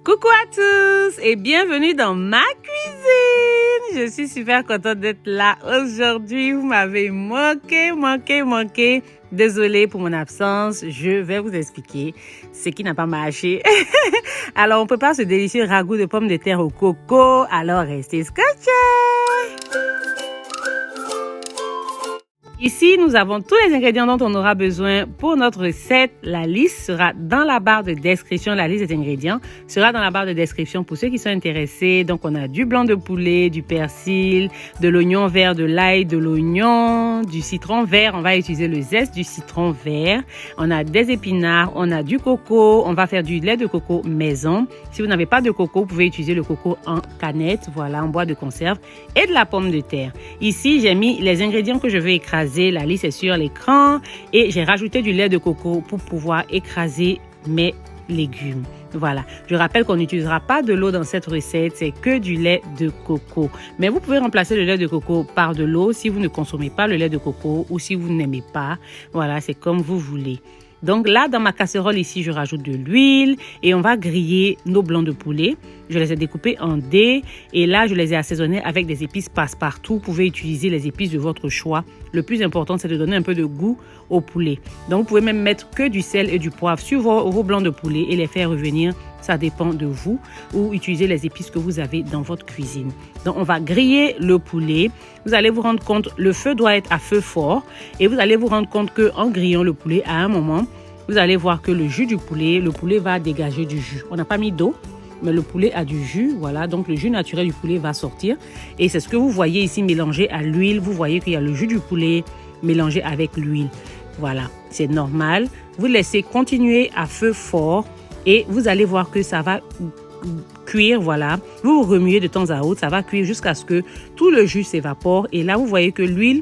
Coucou à tous et bienvenue dans ma cuisine. Je suis super contente d'être là aujourd'hui. Vous m'avez manqué. Désolée pour mon absence. Je vais vous expliquer ce qui n'a pas marché. Alors, on prépare ce délicieux ragoût de pommes de terre au coco. Alors, restez scotchés. Ici, nous avons tous les ingrédients dont on aura besoin pour notre recette. La liste sera dans la barre de description. La liste des ingrédients sera dans la barre de description pour ceux qui sont intéressés. Donc, on a du blanc de poulet, du persil, de l'oignon vert, de l'ail, de l'oignon, du citron vert. On va utiliser le zeste du citron vert. On a des épinards, on a du coco. On va faire du lait de coco maison. Si vous n'avez pas de coco, vous pouvez utiliser le coco en canette, voilà, en bois de conserve, et de la pomme de terre. Ici, j'ai mis les ingrédients que je vais écraser. La liste est sur l'écran et j'ai rajouté du lait de coco pour pouvoir écraser mes légumes. Voilà. Je rappelle qu'on n'utilisera pas de l'eau dans cette recette, c'est que du lait de coco. Mais vous pouvez remplacer le lait de coco par de l'eau si vous ne consommez pas le lait de coco ou si vous n'aimez pas. Voilà, c'est comme vous voulez. Donc là, dans ma casserole ici, je rajoute de l'huile et on va griller nos blancs de poulet. Je les ai découpés en dés et là, je les ai assaisonnés avec des épices passe-partout. Vous pouvez utiliser les épices de votre choix. Le plus important, c'est de donner un peu de goût au poulet. Donc, vous pouvez même mettre que du sel et du poivre sur vos blancs de poulet et les faire revenir. Ça dépend de vous ou utiliser les épices que vous avez dans votre cuisine. Donc, on va griller le poulet. Vous allez vous rendre compte, le feu doit être à feu fort et vous allez vous rendre compte qu'en grillant le poulet, à un moment, vous allez voir que le poulet va dégager du jus. On n'a pas mis d'eau, mais le poulet a du jus, voilà. Donc, le jus naturel du poulet va sortir et c'est ce que vous voyez ici mélangé à l'huile. Vous voyez qu'il y a le jus du poulet mélangé avec l'huile. Voilà, c'est normal. Vous laissez continuer à feu fort. Et vous allez voir que ça va cuire, voilà. Vous remuez de temps à autre, ça va cuire jusqu'à ce que tout le jus s'évapore. Et là, vous voyez que l'huile,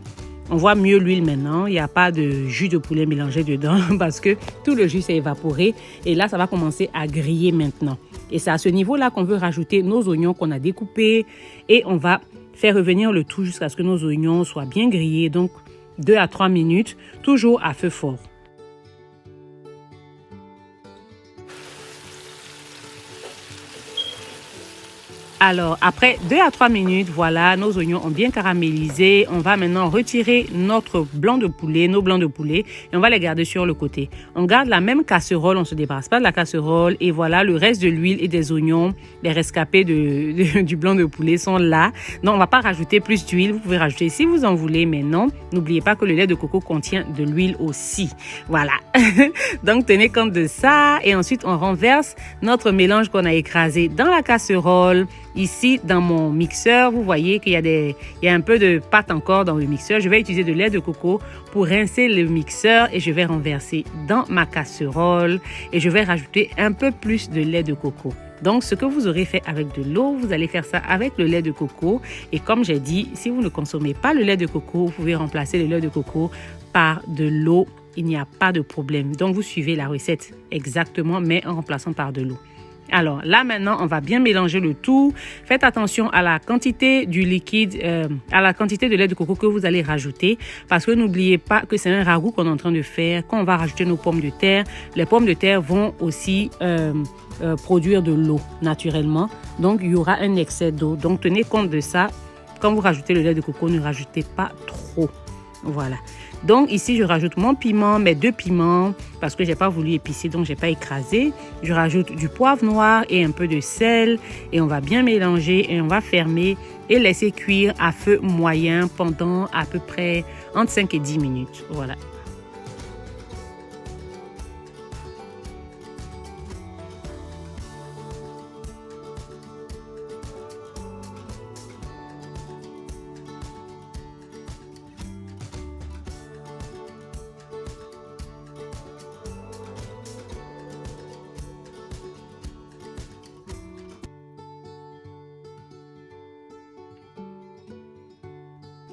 on voit mieux l'huile maintenant. Il n'y a pas de jus de poulet mélangé dedans parce que tout le jus s'est évaporé. Et là, ça va commencer à griller maintenant. Et c'est à ce niveau-là qu'on veut rajouter nos oignons qu'on a découpés. Et on va faire revenir le tout jusqu'à ce que nos oignons soient bien grillés. Donc, 2 à 3 minutes, toujours à feu fort. Alors, après 2 à 3 minutes, voilà, nos oignons ont bien caramélisé. On va maintenant retirer notre blanc de poulet, nos blancs de poulet, et on va les garder sur le côté. On garde la même casserole, on ne se débarrasse pas de la casserole. Et voilà, le reste de l'huile et des oignons, les rescapés du blanc de poulet sont là. Donc, on ne va pas rajouter plus d'huile. Vous pouvez rajouter si vous en voulez, mais non. N'oubliez pas que le lait de coco contient de l'huile aussi. Voilà. Donc, tenez compte de ça. Et ensuite, on renverse notre mélange qu'on a écrasé dans la casserole. Ici, dans mon mixeur, vous voyez qu'il y a un peu de pâte encore dans le mixeur. Je vais utiliser de lait de coco pour rincer le mixeur et je vais renverser dans ma casserole et je vais rajouter un peu plus de lait de coco. Donc, ce que vous aurez fait avec de l'eau, vous allez faire ça avec le lait de coco. Et comme j'ai dit, si vous ne consommez pas le lait de coco, vous pouvez remplacer le lait de coco par de l'eau. Il n'y a pas de problème. Donc, vous suivez la recette exactement, mais en remplaçant par de l'eau. Alors là maintenant, on va bien mélanger le tout. Faites attention à la quantité du liquide, à la quantité de lait de coco que vous allez rajouter. Parce que n'oubliez pas que c'est un ragoût qu'on est en train de faire. Quand on va rajouter nos pommes de terre, les pommes de terre vont aussi produire de l'eau naturellement. Donc il y aura un excès d'eau. Donc tenez compte de ça. Quand vous rajoutez le lait de coco, ne rajoutez pas trop. Voilà. Donc ici, je rajoute mon piment, mes 2 piments, parce que j'ai pas voulu épicer, donc j'ai pas écrasé. Je rajoute du poivre noir et un peu de sel et on va bien mélanger et on va fermer et laisser cuire à feu moyen pendant à peu près entre 5 et 10 minutes. Voilà.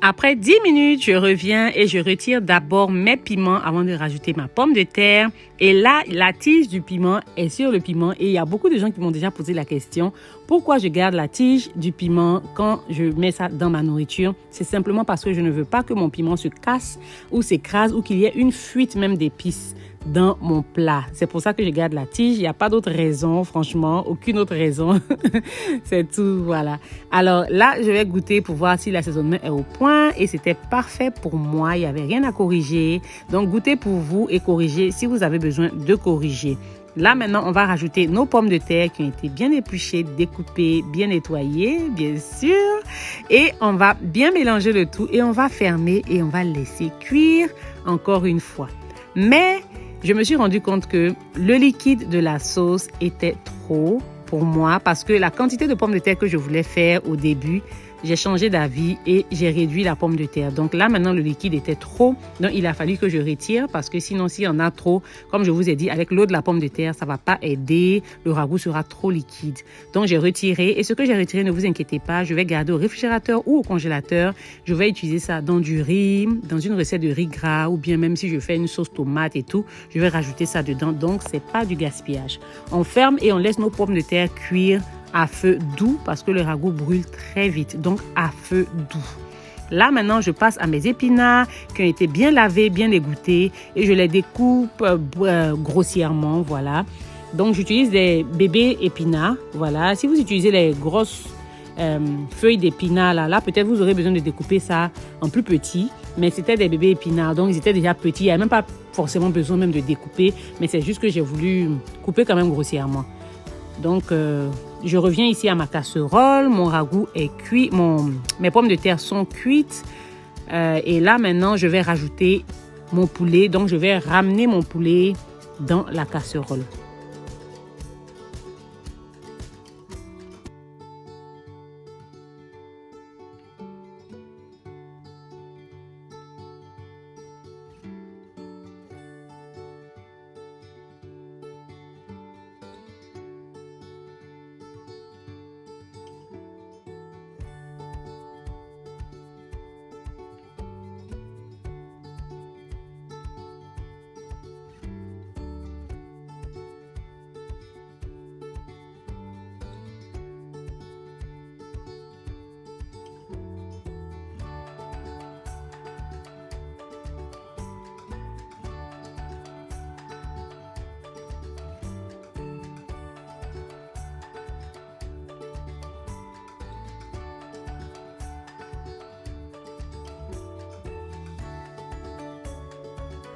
Après 10 minutes, je reviens et je retire d'abord mes piments avant de rajouter ma pomme de terre. Et là, la tige du piment est sur le piment. Et il y a beaucoup de gens qui m'ont déjà posé la question, pourquoi je garde la tige du piment quand je mets ça dans ma nourriture? C'est simplement parce que je ne veux pas que mon piment se casse ou s'écrase ou qu'il y ait une fuite même d'épices dans mon plat. C'est pour ça que je garde la tige. Il n'y a pas d'autre raison, franchement, aucune autre raison. C'est tout, voilà. Alors là, je vais goûter pour voir si l'assaisonnement est au point et c'était parfait pour moi. Il n'y avait rien à corriger. Donc, goûtez pour vous et corrigez si vous avez besoin de corriger. Là, maintenant, on va rajouter nos pommes de terre qui ont été bien épluchées, découpées, bien nettoyées, bien sûr. Et on va bien mélanger le tout et on va fermer et on va laisser cuire encore une fois. Mais je me suis rendu compte que le liquide de la sauce était trop pour moi parce que la quantité de pommes de terre que je voulais faire au début, j'ai changé d'avis et j'ai réduit la pomme de terre. Donc là, maintenant, le liquide était trop. Donc, il a fallu que je retire parce que sinon, s'il y en a trop, comme je vous ai dit, avec l'eau de la pomme de terre, ça ne va pas aider. Le ragoût sera trop liquide. Donc, j'ai retiré. Et ce que j'ai retiré, ne vous inquiétez pas, je vais garder au réfrigérateur ou au congélateur. Je vais utiliser ça dans du riz, dans une recette de riz gras ou bien même si je fais une sauce tomate et tout, je vais rajouter ça dedans. Donc, ce n'est pas du gaspillage. On ferme et on laisse nos pommes de terre cuire à feu doux parce que le ragoût brûle très vite, donc à feu doux. Là, maintenant, je passe à mes épinards qui ont été bien lavés, bien égouttés et je les découpe grossièrement, voilà. Donc, j'utilise des bébés épinards, voilà. Si vous utilisez les grosses feuilles d'épinards, là, peut-être vous aurez besoin de découper ça en plus petit, mais c'était des bébés épinards, donc ils étaient déjà petits. Il n'y a même pas forcément besoin même de découper, mais c'est juste que j'ai voulu couper quand même grossièrement. Donc, je reviens ici à ma casserole. Mon ragoût est cuit. Mes pommes de terre sont cuites. Et là, maintenant, je vais rajouter mon poulet. Donc, je vais ramener mon poulet dans la casserole.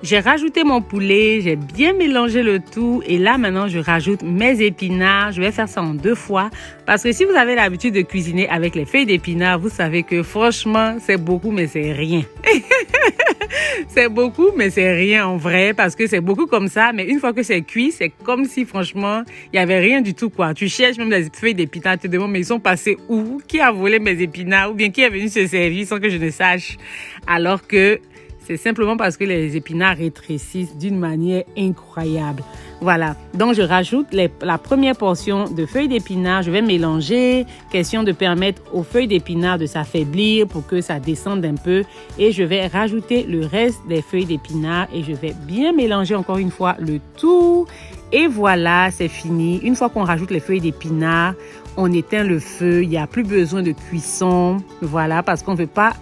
J'ai rajouté mon poulet, j'ai bien mélangé le tout et là maintenant je rajoute mes épinards. Je vais faire ça en 2 fois parce que si vous avez l'habitude de cuisiner avec les feuilles d'épinards, vous savez que franchement c'est beaucoup mais c'est rien. C'est beaucoup mais c'est rien en vrai parce que c'est beaucoup comme ça, mais une fois que c'est cuit, c'est comme si franchement il y avait rien du tout quoi. Tu cherches même les feuilles d'épinards, tu te demandes mais ils sont passés où? Qui a volé mes épinards ou bien qui est venu se servir sans que je ne sache? Alors que c'est simplement parce que les épinards rétrécissent d'une manière incroyable. Voilà, donc je rajoute la première portion de feuilles d'épinards. Je vais mélanger, question de permettre aux feuilles d'épinards de s'affaiblir pour que ça descende un peu. Et je vais rajouter le reste des feuilles d'épinards et je vais bien mélanger encore une fois le tout. Et voilà, c'est fini. Une fois qu'on rajoute les feuilles d'épinards, on éteint le feu. Il n'y a plus besoin de cuisson. Voilà, parce qu'on ne veut pas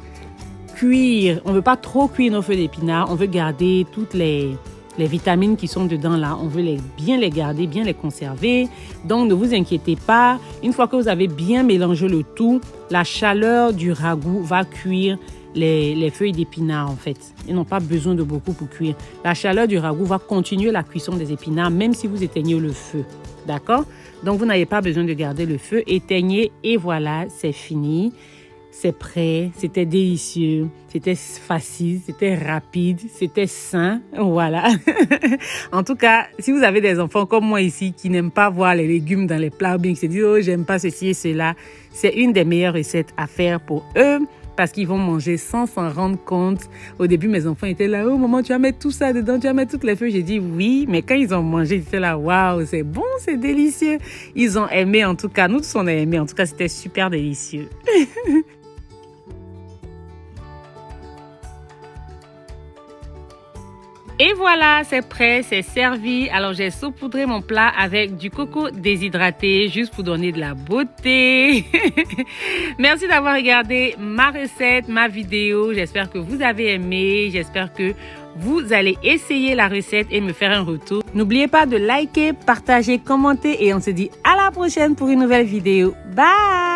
on veut pas trop cuire nos feuilles d'épinards, on veut garder toutes les vitamines qui sont dedans là, on veut bien les garder, bien les conserver. Donc ne vous inquiétez pas, une fois que vous avez bien mélangé le tout, la chaleur du ragoût va cuire les feuilles d'épinards en fait. Ils n'ont pas besoin de beaucoup pour cuire. La chaleur du ragoût va continuer la cuisson des épinards même si vous éteignez le feu. D'accord? Donc vous n'avez pas besoin de garder le feu, éteignez et voilà, c'est fini. C'est prêt, c'était délicieux, c'était facile, c'était rapide, c'était sain, voilà. En tout cas, si vous avez des enfants comme moi ici qui n'aiment pas voir les légumes dans les plats ou bien qui se disent « Oh, j'aime pas ceci et cela », c'est une des meilleures recettes à faire pour eux parce qu'ils vont manger sans s'en rendre compte. Au début, mes enfants étaient là « Oh maman, tu vas mettre tout ça dedans, tu vas mettre toutes les feuilles ». J'ai dit « Oui », mais quand ils ont mangé, ils étaient là « Waouh, c'est bon, c'est délicieux ». Ils ont aimé en tout cas, nous tous on a aimé, en tout cas c'était super délicieux. Et voilà, c'est prêt, c'est servi. Alors, j'ai saupoudré mon plat avec du coco déshydraté, juste pour donner de la beauté. Merci d'avoir regardé ma recette, ma vidéo. J'espère que vous avez aimé. J'espère que Vous allez essayer la recette et me faire un retour. N'oubliez pas de liker, partager, commenter et on se dit à la prochaine pour une nouvelle vidéo. Bye!